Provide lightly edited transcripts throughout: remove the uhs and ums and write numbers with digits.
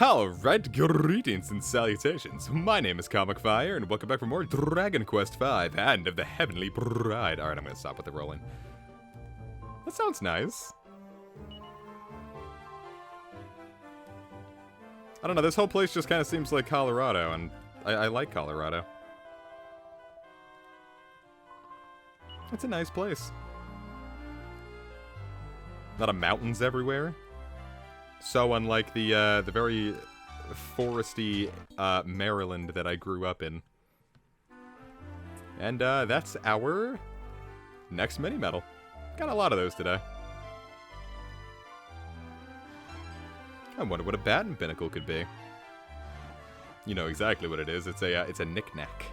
Alright, greetings and salutations. My name is Comic Fire, and welcome back for more Dragon Quest V, Hand of the Heavenly Bride. Alright, I'm gonna stop with the rolling. That sounds nice. I don't know, this whole place just kind of seems like Colorado, and I like Colorado. It's a nice place. A lot of mountains everywhere. So unlike the very foresty Maryland that I grew up in. And that's our next mini-medal. Got a lot of those today. I wonder what a baton binnacle could be. You know exactly what it is. It's a knick-knack.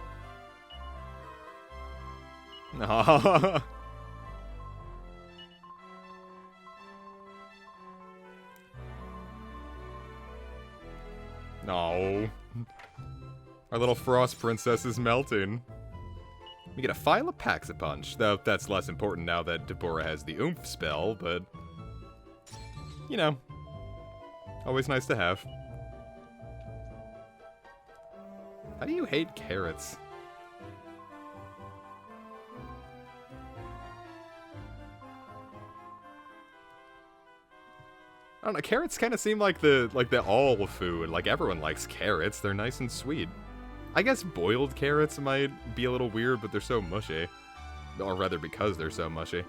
No. Our little frost princess is melting. We get a file of Pax-a-Punch, though that's less important now that Deborah has the oomph spell, but... You know. Always nice to have. How do you hate carrots? I don't know, carrots kind of seem like the all food. Like, everyone likes carrots. They're nice and sweet. I guess boiled carrots might be a little weird, but they're so mushy. Or rather, because they're so mushy.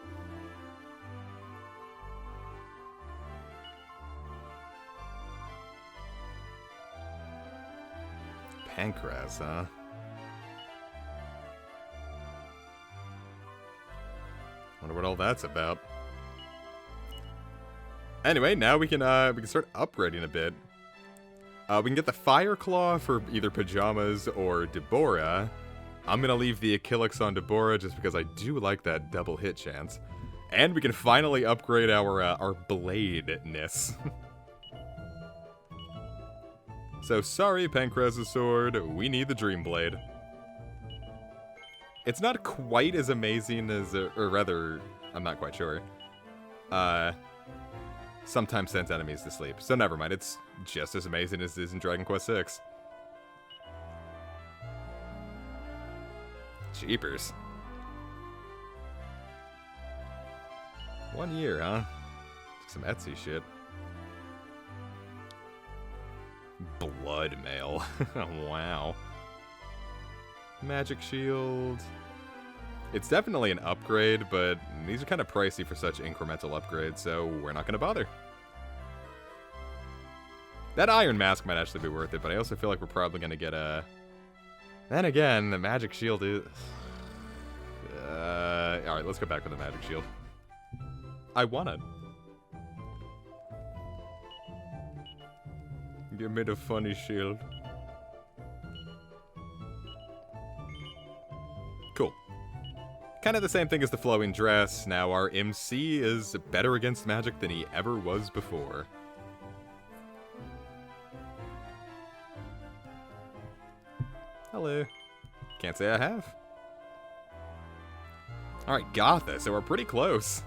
Pancreas, huh? Wonder what all that's about. Anyway, now we can start upgrading a bit. We can get the Fire Claw for either Pajamas or Deborah. I'm gonna leave the Achillix on Deborah just because I do like that double hit chance. And we can finally upgrade our blade-ness. So sorry, Pancreas' sword, we need the Dream Blade. It's not quite as amazing as, or rather, I'm not quite sure. Sometimes sends enemies to sleep. So never mind, it's just as amazing as it is in Dragon Quest VI. Jeepers. 1 year, huh? Some Etsy shit. Blood mail. Wow. Magic shield. It's definitely an upgrade, but these are kind of pricey for such incremental upgrades, so we're not going to bother. That iron mask might actually be worth it, but I also feel like we're probably going to get a... Then again, the magic shield is... Alright, let's go back with the magic shield. I want it. Give me the funny shield. Cool. Kind of the same thing as the flowing dress. Now our MC is better against magic than he ever was before. Hello. Can't say I have. Alright, Gotha, so we're pretty close.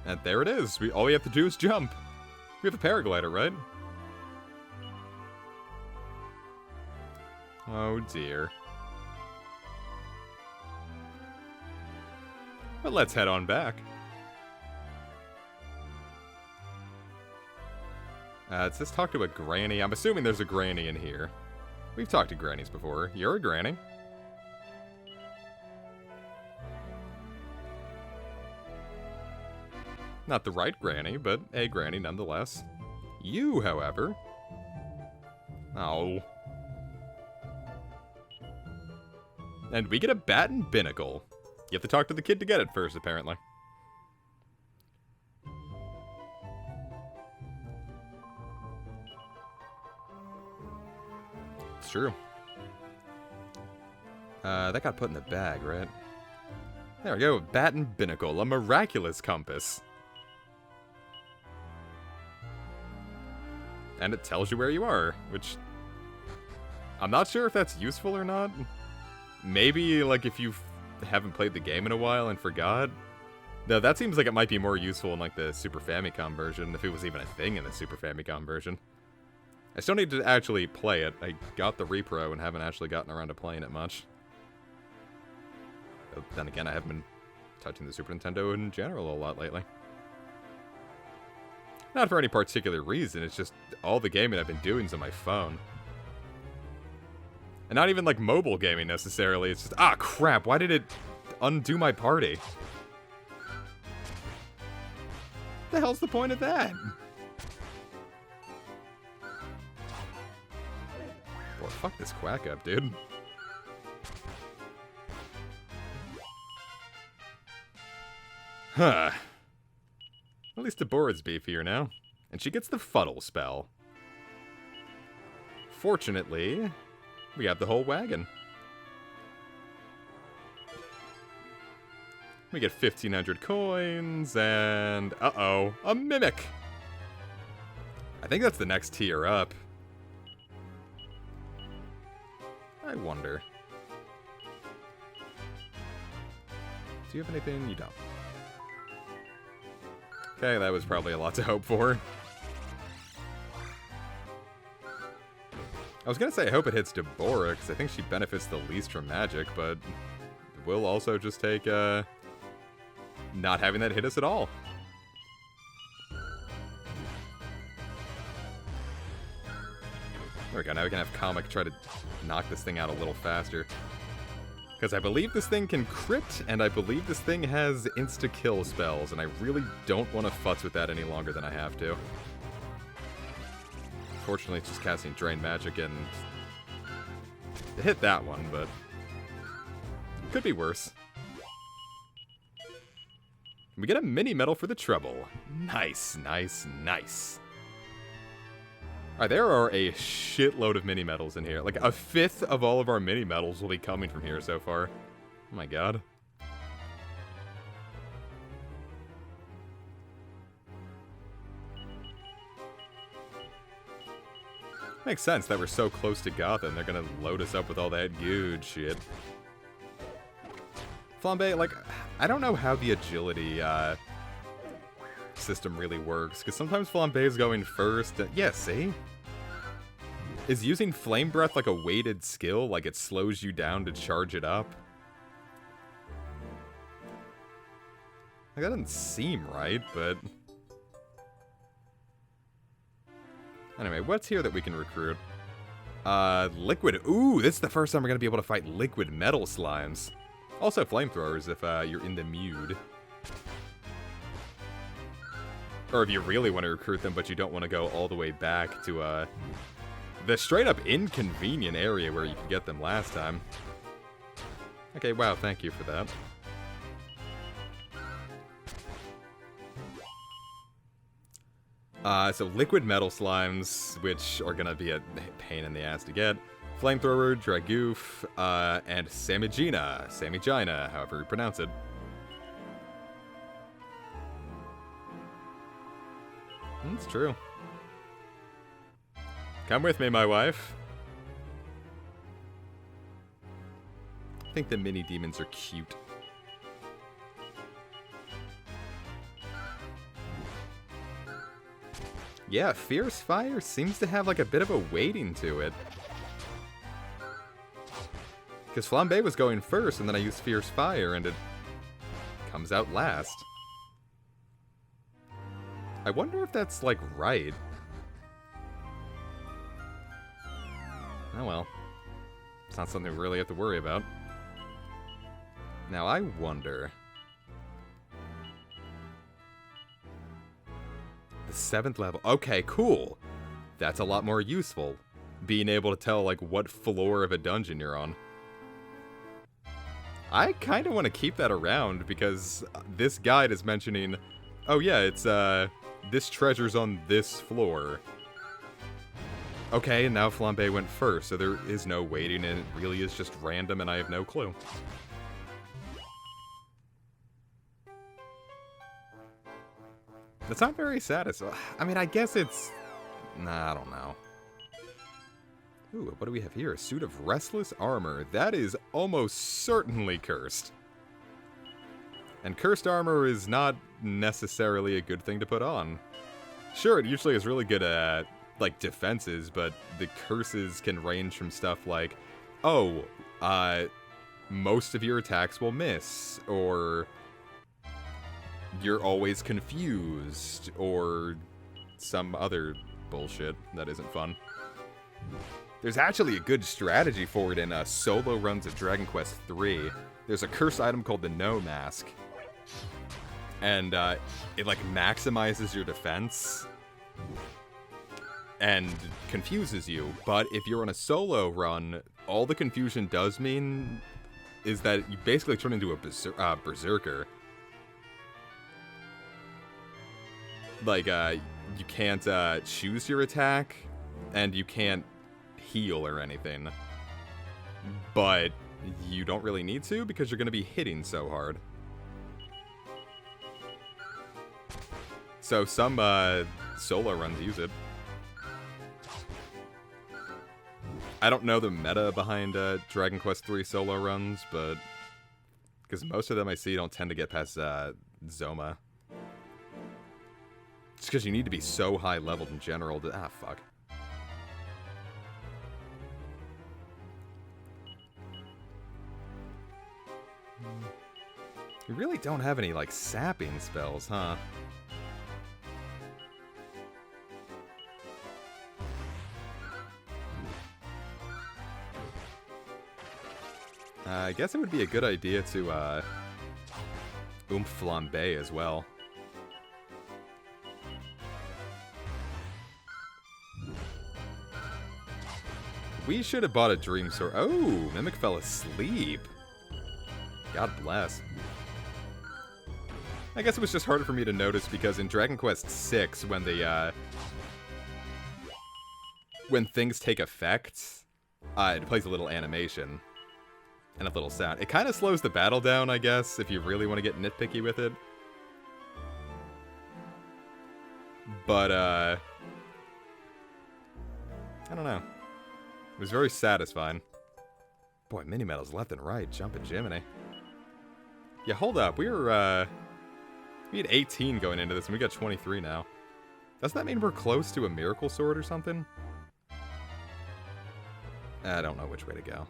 And there it is. All we have to do is jump. We have a paraglider, right? Oh dear. But let's head on back. It says talk to a granny. I'm assuming there's a granny in here. We've talked to grannies before. You're a granny. Not the right granny, but a granny nonetheless. You, however... Oh. And we get a baton binnacle. You have to talk to the kid to get it first, apparently. It's true. That got put in the bag, right? There we go, baton binnacle, a miraculous compass. And it tells you where you are, which... I'm not sure if that's useful or not. Maybe, like, if you haven't played the game in a while and forgot, Though that seems like it might be more useful in like the Super Famicom version, if it was even a thing in the Super Famicom version. I still need to actually play it. I got the repro and haven't actually gotten around to playing it much. But then again, I haven't been touching the Super Nintendo in general a lot lately. Not for any particular reason, it's just all the gaming I've been doing is on my phone. And not even like mobile gaming necessarily, it's just, ah crap, why did it undo my party? What the hell's the point of that? Boy, fuck this quack up, dude. Huh. At least Deborah's beefier now. And she gets the fuddle spell. Fortunately, we have the whole wagon. We get 1,500 coins, and... uh-oh, a mimic! I think that's the next tier up. I wonder. Do you have anything? You don't. Okay, that was probably a lot to hope for. I was gonna say I hope it hits Deborah, because I think she benefits the least from magic, but we'll also just take, not having that hit us at all. There we go, now we can have Comic try to knock this thing out a little faster. Because I believe this thing can crit, and I believe this thing has insta-kill spells, and I really don't want to futz with that any longer than I have to. Fortunately, it's just casting Drain Magic, and it hit that one, but could be worse. We get a mini medal for the trouble. Nice, nice, nice. Alright, there are a shitload of mini medals in here. Like, a fifth of all of our mini medals will be coming from here so far. Oh my god. Makes sense that we're so close to Gotham. They're gonna load us up with all that good shit. Flambe, like, I don't know how the agility system really works, because sometimes Flambe is going first. Yeah, see? Is using Flame Breath like a weighted skill? Like it slows you down to charge it up? Like, that doesn't seem right, but... Anyway, what's here that we can recruit? Liquid. Ooh, this is the first time we're going to be able to fight liquid metal slimes. Also flamethrowers if you're in the mood. Or if you really want to recruit them, but you don't want to go all the way back to the straight-up inconvenient area where you could get them last time. Okay, wow, thank you for that. So liquid metal slimes, which are gonna be a pain in the ass to get. Flamethrower, Dragoof, and Samigina, however you pronounce it. It's true. Come with me, my wife. I think the mini demons are cute. Yeah, Fierce Fire seems to have like a bit of a weighting to it. Because Flambe was going first, and then I used Fierce Fire, and it comes out last. I wonder if that's, like, right. Oh well. It's not something we really have to worry about. Now, I wonder... The 7th level. Okay, cool. That's a lot more useful. Being able to tell, like, what floor of a dungeon you're on. I kind of want to keep that around, because this guide is mentioning... Oh yeah, it's, this treasure's on this floor. Okay, and now Flambe went first, so there is no waiting, and it really is just random, and I have no clue. That's not very satisfying. I mean, I guess it's... Nah, I don't know. Ooh, what do we have here? A suit of restless armor. That is almost certainly cursed. And cursed armor is not necessarily a good thing to put on. Sure, it usually is really good at, like, defenses, but the curses can range from stuff like, oh, most of your attacks will miss, or you're always confused, or some other bullshit that isn't fun. There's actually a good strategy for it in solo runs of Dragon Quest III. There's a curse item called the No Mask. And it like maximizes your defense and confuses you. But if you're on a solo run, all the confusion does mean is that you basically turn into a berserker. Like, you can't choose your attack, and you can't heal or anything. But you don't really need to, because you're going to be hitting so hard. So some solo runs use it. I don't know the meta behind Dragon Quest III solo runs, but because most of them I see don't tend to get past Zoma. It's because you need to be so high leveled in general to... Ah, fuck. You really don't have any, like, sapping spells, huh? I guess it would be a good idea to, Oomph Flambe as well. We should have bought a Dream Sword. Oh, Mimic fell asleep. God bless. I guess it was just harder for me to notice because in Dragon Quest VI, when the, when things take effect, it plays a little animation. And a little sound. It kind of slows the battle down, I guess, if you really want to get nitpicky with it. But, I don't know. It was very satisfying. Boy, mini-medals left and right. Jumpin' Jiminy. Yeah, hold up. We were, we had 18 going into this, and we got 23 now. Doesn't that mean we're close to a miracle sword or something? I don't know which way to go.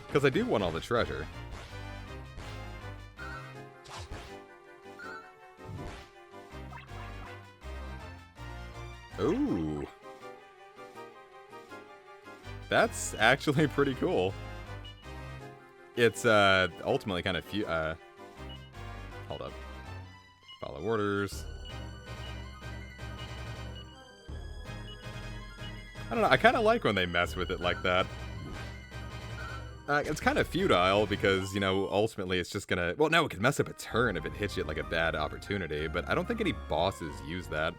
Because I do want all the treasure. Ooh. That's actually pretty cool. It's, ultimately kind of hold up. Follow orders. I don't know, I kind of like when they mess with it like that. It's kind of futile because, you know, ultimately it's just gonna... Well, no, it can mess up a turn if it hits you at, like, a bad opportunity, but I don't think any bosses use that.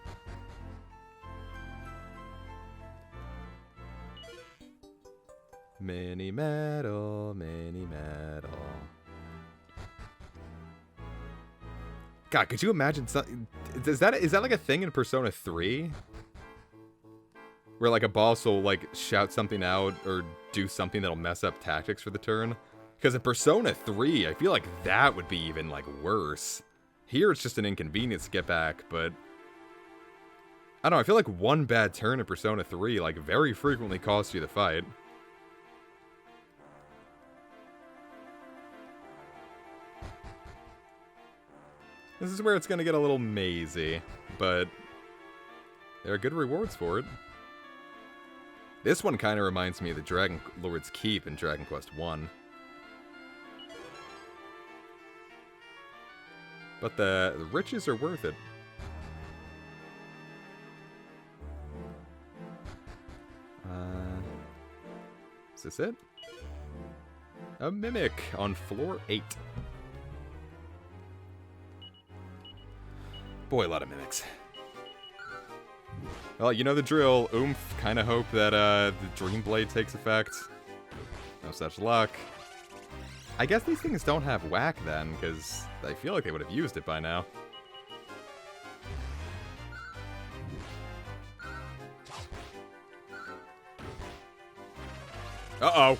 Mini metal, mini metal. God, could you imagine something... Is that like a thing in Persona 3? Where, like, a boss will, like, shout something out or do something that'll mess up tactics for the turn. Because in Persona 3, I feel like that would be even, like, worse. Here, it's just an inconvenience to get back, but... I don't know, I feel like one bad turn in Persona 3, like, very frequently costs you the fight. This is where it's gonna get a little mazy, but... there are good rewards for it. This one kind of reminds me of the Dragon Lord's Keep in Dragon Quest I. But the riches are worth it. Is this it? A Mimic on floor 8. Boy, a lot of Mimics. Well, you know the drill. Oomph, kind of hope that the Dream Blade takes effect. No such luck. I guess these things don't have whack then, because I feel like they would have used it by now. Uh-oh.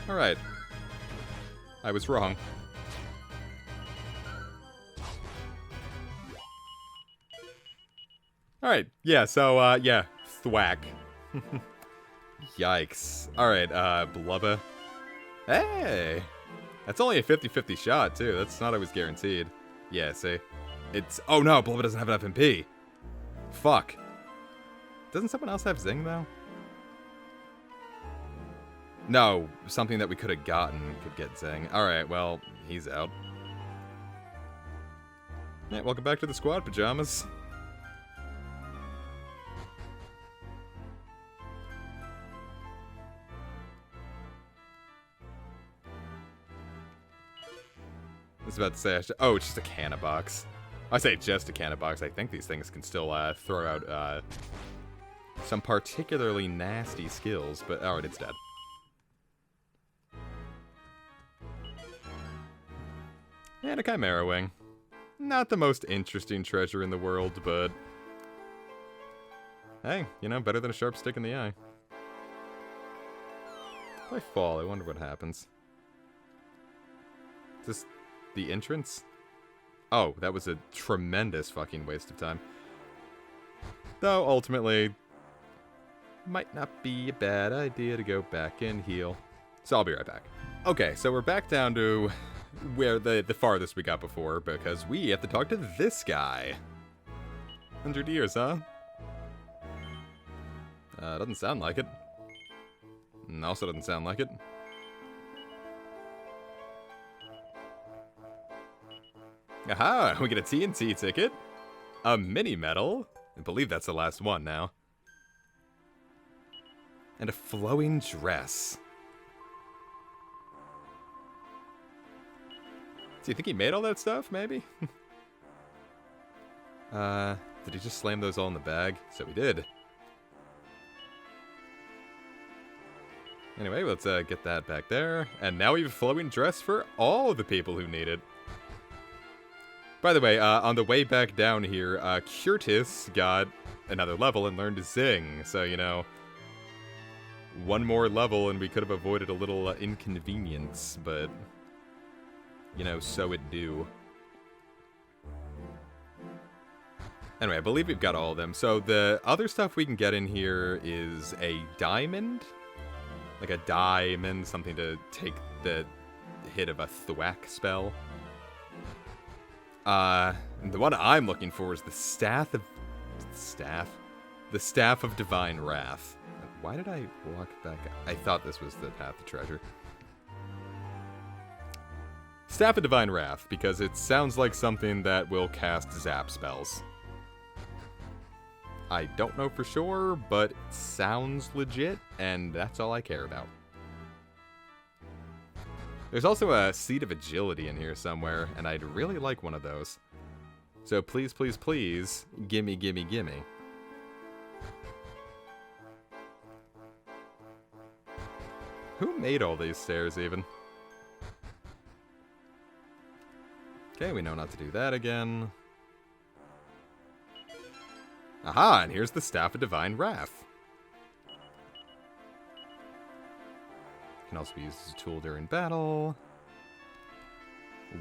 Alright. I was wrong. Alright, yeah, so, yeah. Thwack. Yikes. Alright, Blubba. Hey! That's only a 50-50 shot, too. That's not always guaranteed. Yeah, see? It's... Oh, no! Blubba doesn't have enough MP! Fuck. Doesn't someone else have Zing, though? No, something that we could have gotten could get Zing. Alright, well, he's out. Yeah, welcome back to the squad, Pajamas. I was about to say, oh, it's just a canna box. I say just a canna box. I think these things can still throw out some particularly nasty skills, but alright, it's dead. And a Chimera Wing. Not the most interesting treasure in the world, but... Hey, you know, better than a sharp stick in the eye. If I fall, I wonder what happens. Is this the entrance? Oh, that was a tremendous fucking waste of time. Though, ultimately, might not be a bad idea to go back and heal. So I'll be right back. Okay, so we're back down to where the farthest we got before, because we have to talk to this guy. 100 years, huh? Doesn't sound like it. And also doesn't sound like it. Aha! We get a TNT ticket, a mini medal, I believe that's the last one now, and a flowing dress. Do you think he made all that stuff, maybe? Did he just slam those all in the bag? So he did. Anyway, let's get that back there. And now we have a flowing dress for all the people who need it. By the way, on the way back down here, Curtis got another level and learned to Zing. So, you know, one more level and we could have avoided a little inconvenience, but... You know, so it do. Anyway, I believe we've got all of them. So the other stuff we can get in here is a diamond. Like a diamond, something to take the hit of a thwack spell. The one I'm looking for is the Staff of Divine Wrath. Why did I walk back? I thought this was the path to treasure. Staff of Divine Wrath, because it sounds like something that will cast zap spells. I don't know for sure, but it sounds legit, and that's all I care about. There's also a Seed of Agility in here somewhere, and I'd really like one of those. So please, please, please, gimme, gimme, gimme. Who made all these stairs, even? Okay, we know not to do that again. Aha, and here's the Staff of Divine Wrath. Can also be used as a tool during battle.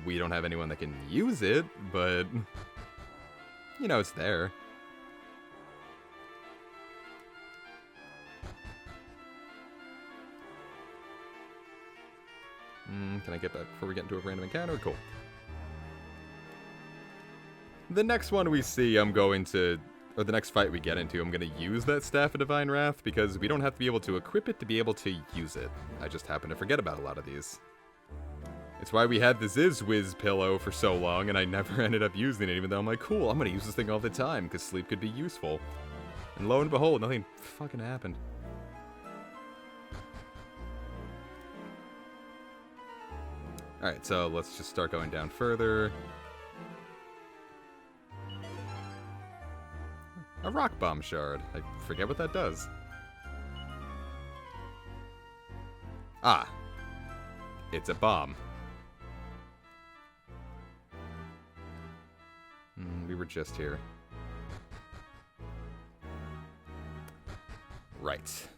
We don't have anyone that can use it, but... You know, it's there. Can I get that before we get into a random encounter? Cool. The next one we see, I'm going to... Or the next fight we get into, I'm going to use that Staff of Divine Wrath, because we don't have to be able to equip it to be able to use it. I just happen to forget about a lot of these. It's why we had the Zizwiz pillow for so long, and I never ended up using it, even though I'm like, cool, I'm going to use this thing all the time, because sleep could be useful. And lo and behold, nothing fucking happened. Alright, so let's just start going down further. A rock bomb shard. I forget what that does. Ah. It's a bomb. We were just here. Right.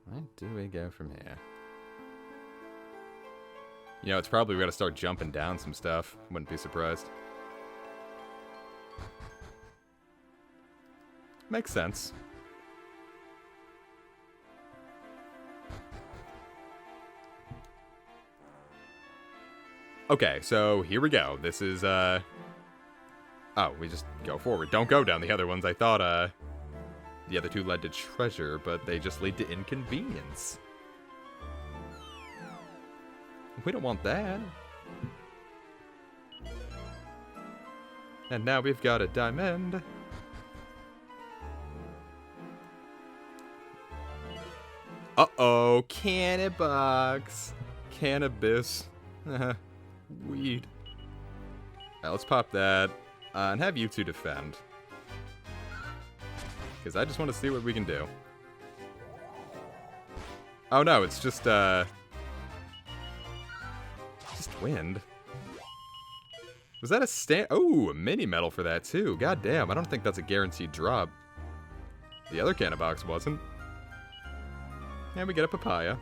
Where do we go from here? You know, it's probably we gotta start jumping down some stuff. Wouldn't be surprised. Makes sense. Okay, so here we go. This is, oh, we just go forward. Don't go down the other ones. I thought, the other two led to treasure, but they just lead to inconvenience. We don't want that. And now we've got a diamond. Uh-oh, cannabis. Cannabis. Weed. Alright, let's pop that. And have you two defend. Because I just want to see what we can do. Oh no, it's just wind. Was that a stand? Oh, a mini medal for that too. God damn, I don't think that's a guaranteed drop. The other cannon box wasn't. And we get a papaya.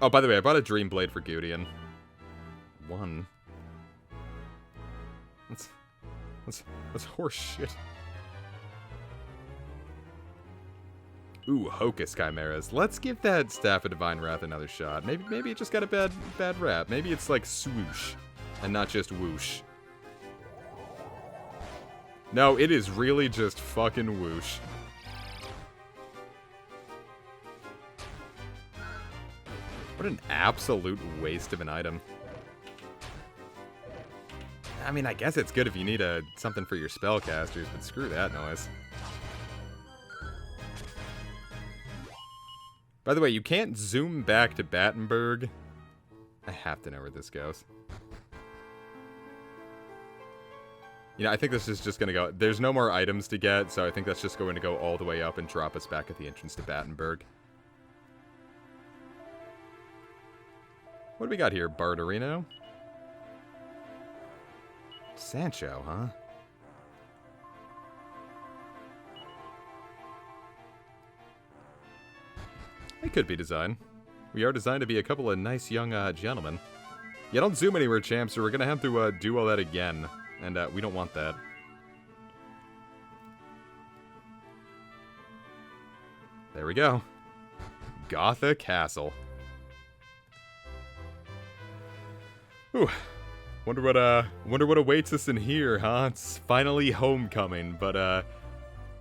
Oh, by the way, I bought a Dream Blade for Gudian. One. That's horse shit. Ooh, Hocus Chimeras. Let's give that Staff of Divine Wrath another shot. Maybe it just got a bad rap. Maybe it's like swoosh, and not just whoosh. No, it is really just fucking whoosh. What an absolute waste of an item. I mean, I guess it's good if you need something for your spellcasters, but screw that noise. By the way, you can't zoom back to Battenberg. I have to know where this goes. You know, I think this is just going to go... There's no more items to get, so I think that's just going to go all the way up and drop us back at the entrance to Battenberg. What do we got here? Barterino? Sancho, huh? It could be designed. We are designed to be a couple of nice young gentlemen. Yeah, don't zoom anywhere, champs, or we're gonna have to do all that again. And we don't want that. There we go. Gotha Castle. Ooh. Wonder what awaits us in here, huh? It's finally homecoming, but I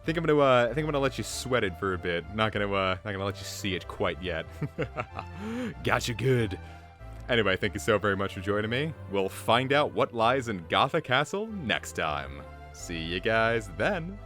think I'm gonna let you sweat it for a bit. Not gonna let you see it quite yet. Gotcha good. Anyway, thank you so very much for joining me. We'll find out what lies in Gotha Castle next time. See you guys then.